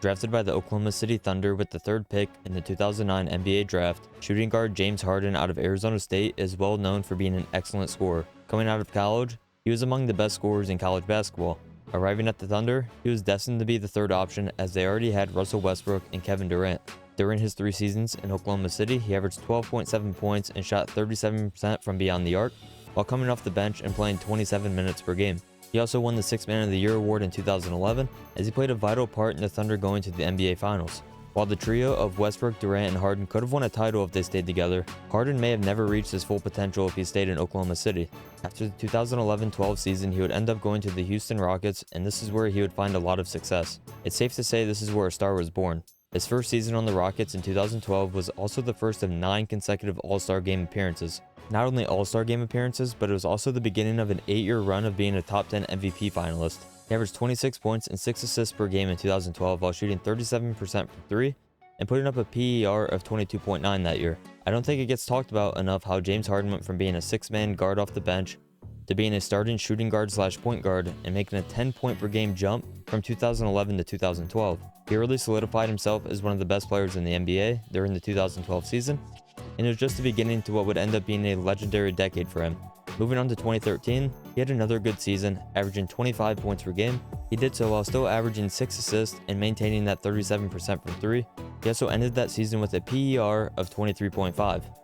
Drafted by the Oklahoma City Thunder with the 3rd pick in the 2009 NBA draft, shooting guard James Harden out of Arizona State is well known for being an excellent scorer. Coming out of college, he was among the best scorers in college basketball. Arriving at the Thunder, he was destined to be the 3rd option as they already had Russell Westbrook and Kevin Durant. During his 3 seasons in Oklahoma City, he averaged 12.7 points and shot 37% from beyond the arc, while coming off the bench and playing 27 minutes per game. He also won the 6th Man of the Year award in 2011 as he played a vital part in the Thunder going to the NBA Finals. While the trio of Westbrook, Durant, and Harden could have won a title if they stayed together, Harden may have never reached his full potential if he stayed in Oklahoma City. After the 2011-12 season, he would end up going to the Houston Rockets, and this is where he would find a lot of success. It's safe to say this is where a star was born. His first season on the Rockets in 2012 was also the first of 9 consecutive All-Star Game appearances. Not only All-Star Game appearances, but it was also the beginning of an 8-year run of being a top 10 MVP finalist. He averaged 26 points and 6 assists per game in 2012 while shooting 37% from 3 and putting up a PER of 22.9 that year. I don't think it gets talked about enough how James Harden went from being a 6-man guard off the bench to being a starting shooting guard / point guard and making a 10-point per game jump from 2011 to 2012. He really solidified himself as one of the best players in the NBA during the 2012 season, and it was just the beginning to what would end up being a legendary decade for him. Moving on to 2013, he had another good season, averaging 25 points per game. He did so while still averaging 6 assists and maintaining that 37% from 3. He also ended that season with a PER of 23.5.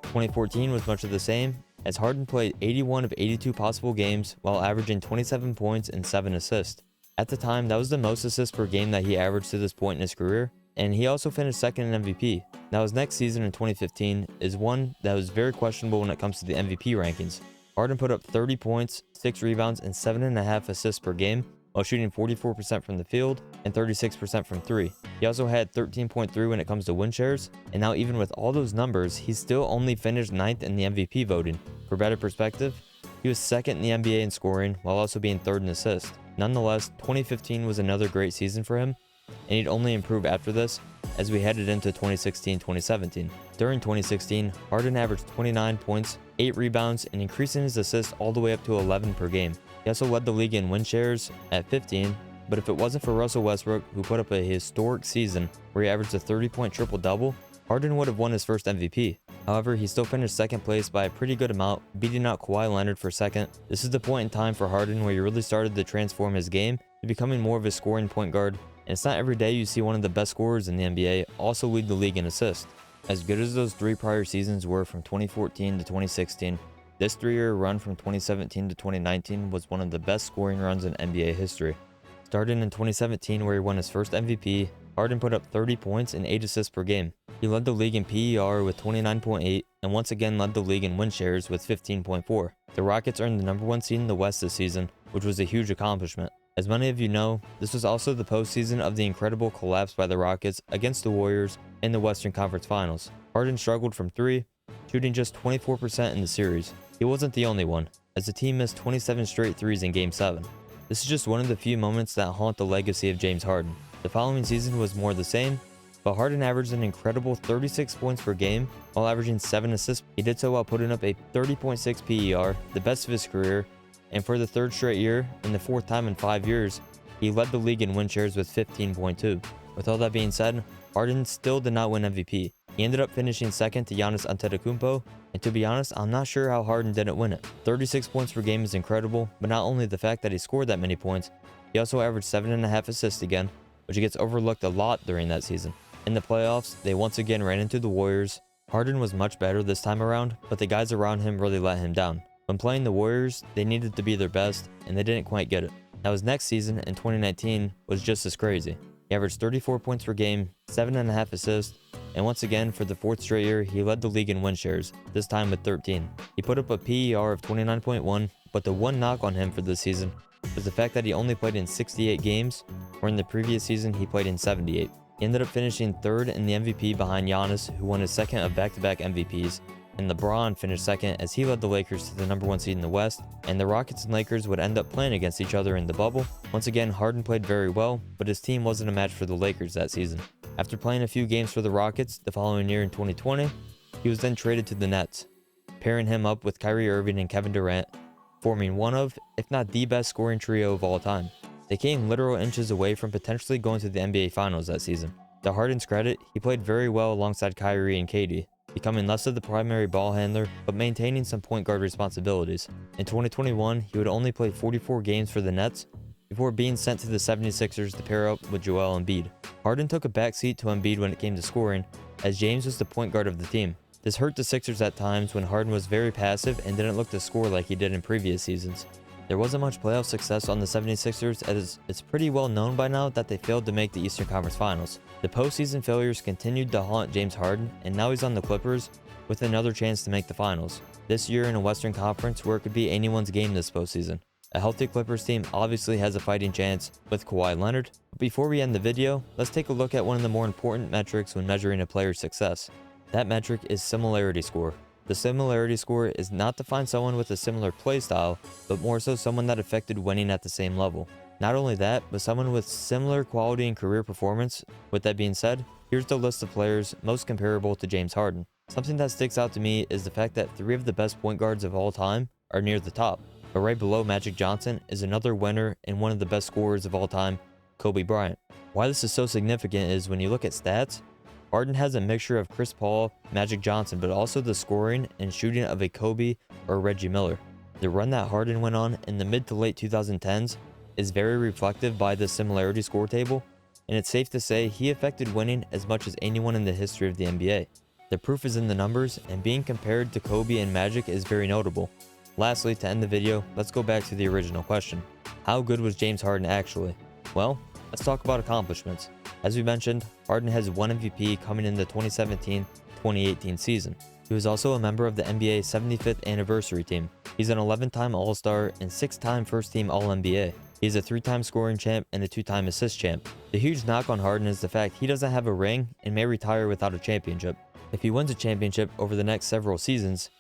2014 was much of the same, as Harden played 81 of 82 possible games while averaging 27 points and 7 assists. At the time, that was the most assists per game that he averaged to this point in his career, and he also finished 2nd in MVP. Now his next season in 2015 is one that was very questionable when it comes to the MVP rankings. Harden put up 30 points, 6 rebounds, and 7.5 assists per game, while shooting 44% from the field and 36% from 3. He also had 13.3 when it comes to win shares, and now even with all those numbers, he still only finished 9th in the MVP voting. For better perspective, he was 2nd in the NBA in scoring, while also being 3rd in assists. Nonetheless, 2015 was another great season for him, and he'd only improve after this as we headed into 2016-2017. During 2016, Harden averaged 29 points, 8 rebounds, and increasing his assists all the way up to 11 per game. He also led the league in win shares at 15, but if it wasn't for Russell Westbrook, who put up a historic season where he averaged a 30-point triple-double, Harden would have won his first MVP. However, he still finished 2nd place by a pretty good amount, beating out Kawhi Leonard for 2nd. This is the point in time for Harden where he really started to transform his game to becoming more of a scoring point guard, and it's not every day you see one of the best scorers in the NBA also lead the league in assists. As good as those 3 prior seasons were from 2014 to 2016, this 3-year run from 2017 to 2019 was one of the best scoring runs in NBA history. Starting in 2017 where he won his first MVP, Harden put up 30 points and 8 assists per game. He led the league in PER with 29.8 and once again led the league in win shares with 15.4. The Rockets earned the number 1 seed in the West this season, which was a huge accomplishment. As many of you know, this was also the postseason of the incredible collapse by the Rockets against the Warriors in the Western Conference Finals. Harden struggled from 3, shooting just 24% in the series. He wasn't the only one, as the team missed 27 straight threes in Game 7. This is just one of the few moments that haunt the legacy of James Harden. The following season was more the same, but Harden averaged an incredible 36 points per game while averaging 7 assists. He did so while putting up a 30.6 PER, the best of his career, and for the 3rd straight year, and the 4th time in 5 years, he led the league in win shares with 15.2. With all that being said, Harden still did not win MVP. He ended up finishing 2nd to Giannis Antetokounmpo, and to be honest, I'm not sure how Harden didn't win it. 36 points per game is incredible, but not only the fact that he scored that many points, he also averaged 7.5 assists again, which gets overlooked a lot during that season. In the playoffs, they once again ran into the Warriors. Harden was much better this time around, but the guys around him really let him down. When playing the Warriors, they needed to be their best, and they didn't quite get it. Now his next season, in 2019, was just as crazy. He averaged 34 points per game, 7.5 assists, and once again, for the 4th straight year, he led the league in win shares, this time with 13. He put up a PER of 29.1, but the one knock on him for this season was the fact that he only played in 68 games, where in the previous season he played in 78. He ended up finishing 3rd in the MVP behind Giannis, who won his 2nd of back-to-back MVPs, and LeBron finished 2nd as he led the Lakers to the number 1 seed in the West, and the Rockets and Lakers would end up playing against each other in the bubble. Once again, Harden played very well, but his team wasn't a match for the Lakers that season. After playing a few games for the Rockets the following year in 2020, he was then traded to the Nets, pairing him up with Kyrie Irving and Kevin Durant, forming one of, if not the best scoring trio of all time. They came literal inches away from potentially going to the NBA Finals that season. To Harden's credit, he played very well alongside Kyrie and KD, becoming less of the primary ball handler but maintaining some point guard responsibilities. In 2021, he would only play 44 games for the Nets before being sent to the 76ers to pair up with Joel Embiid. Harden took a backseat to Embiid when it came to scoring, as James was the point guard of the team. This hurt the Sixers at times when Harden was very passive and didn't look to score like he did in previous seasons. There wasn't much playoff success on the 76ers, as it's pretty well known by now that they failed to make the Eastern Conference Finals. The postseason failures continued to haunt James Harden, and now he's on the Clippers with another chance to make the finals. This year in a Western Conference where it could be anyone's game this postseason. A healthy Clippers team obviously has a fighting chance with Kawhi Leonard. But before we end the video, let's take a look at one of the more important metrics when measuring a player's success. That metric is similarity score. The similarity score is not to find someone with a similar play style, but more so someone that affected winning at the same level. Not only that, but someone with similar quality and career performance. With that being said, here's the list of players most comparable to James Harden. Something that sticks out to me is the fact that 3 of the best point guards of all time are near the top. But right below Magic Johnson is another winner and one of the best scorers of all time, Kobe Bryant. Why this is so significant is when you look at stats, Harden has a mixture of Chris Paul, Magic Johnson, but also the scoring and shooting of a Kobe or Reggie Miller. The run that Harden went on in the mid to late 2010s is very reflective by the similarity score table, and it's safe to say he affected winning as much as anyone in the history of the NBA. The proof is in the numbers, and being compared to Kobe and Magic is very notable. Lastly, to end the video, let's go back to the original question. How good was James Harden actually? Well, let's talk about accomplishments. As we mentioned, Harden has 1 MVP coming in the 2017-2018 season. He was also a member of the NBA's 75th anniversary team. He's an 11-time All-Star and 6-time first-team All-NBA. He's a 3-time scoring champ and a 2-time assist champ. The huge knock on Harden is the fact he doesn't have a ring and may retire without a championship. If he wins a championship over the next several seasons,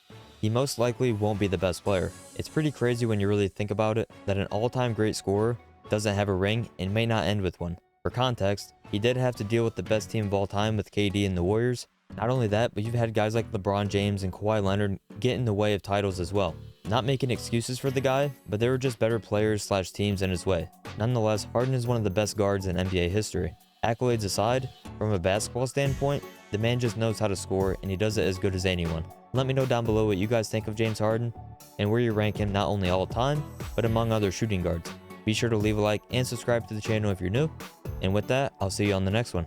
he most likely won't be the best player. It's pretty crazy when you really think about it that an all-time great scorer doesn't have a ring and may not end with one. For context, he did have to deal with the best team of all time with KD and the Warriors. Not only that, but you've had guys like LeBron James and Kawhi Leonard get in the way of titles as well. Not making excuses for the guy, but they were just better players / teams in his way. Nonetheless, Harden is one of the best guards in NBA history. Accolades aside, from a basketball standpoint, the man just knows how to score and he does it as good as anyone. Let me know down below what you guys think of James Harden and where you rank him not only all time, but among other shooting guards. Be sure to leave a like and subscribe to the channel if you're new. And with that, I'll see you on the next one.